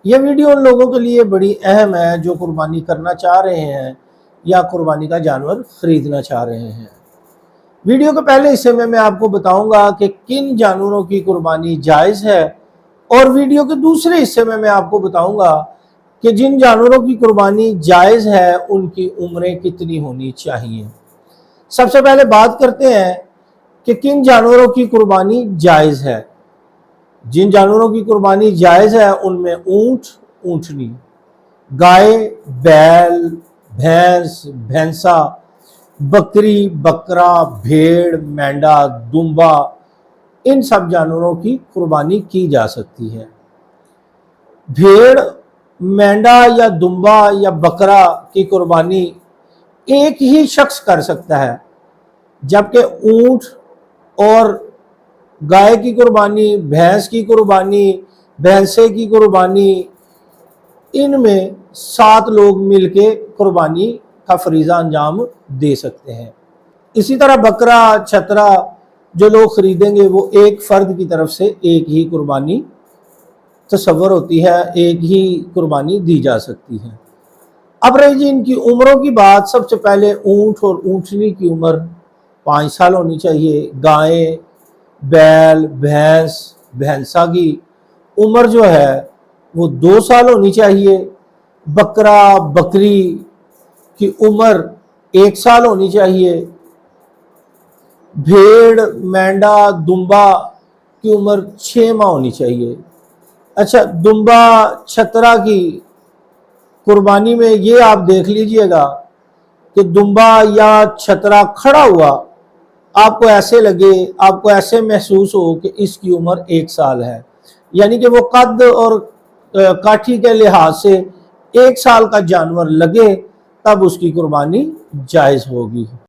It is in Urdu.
یہ ویڈیو ان لوگوں کے لیے بڑی اہم ہے جو قربانی کرنا چاہ رہے ہیں یا قربانی کا جانور خریدنا چاہ رہے ہیں۔ ویڈیو کے پہلے حصے میں آپ کو بتاؤں گا کہ کن جانوروں کی قربانی جائز ہے، اور ویڈیو کے دوسرے حصے میں آپ کو بتاؤں گا کہ جن جانوروں کی قربانی جائز ہے ان کی عمریں کتنی ہونی چاہیے۔ سب سے پہلے بات کرتے ہیں کہ کن جانوروں کی قربانی جائز ہے۔ جن جانوروں کی قربانی جائز ہے ان میں اونٹ، اونٹنی، گائے، بیل، بھینس، بھینسا، بکری، بکرا، بھیڑ، مینڈا، دمبا، ان سب جانوروں کی قربانی کی جا سکتی ہے۔ بھیڑ، مینڈا یا دمبا یا بکرا کی قربانی ایک ہی شخص کر سکتا ہے، جبکہ اونٹ اور گائے کی قربانی، بھینس کی قربانی، بھینسے کی قربانی، ان میں 7 لوگ مل کے قربانی کا فریضہ انجام دے سکتے ہیں۔ اسی طرح بکرا، چھترا جو لوگ خریدیں گے وہ ایک فرد کی طرف سے ایک ہی قربانی تصور ہوتی ہے، ایک ہی قربانی دی جا سکتی ہے۔ اب رہی جی ان کی عمروں کی بات۔ سب سے پہلے اونٹ اور اونٹنی کی عمر 5 سال ہونی چاہیے۔ گائے، بیل، بھینس، بھینسا کی عمر جو ہے وہ 2 سال ہونی چاہیے۔ بکرا، بکری کی عمر 1 سال ہونی چاہیے۔ بھیڑ، مینڈا، دمبا کی عمر 6 ماہ ہونی چاہیے۔ اچھا، دمبا، چھترا کی قربانی میں یہ آپ دیکھ لیجئے گا کہ دمبا یا چھترا کھڑا ہوا آپ کو ایسے لگے، آپ کو ایسے محسوس ہو کہ اس کی عمر 1 سال ہے، یعنی کہ وہ قد اور کاٹھی کے لحاظ سے 1 سال کا جانور لگے تب اس کی قربانی جائز ہوگی۔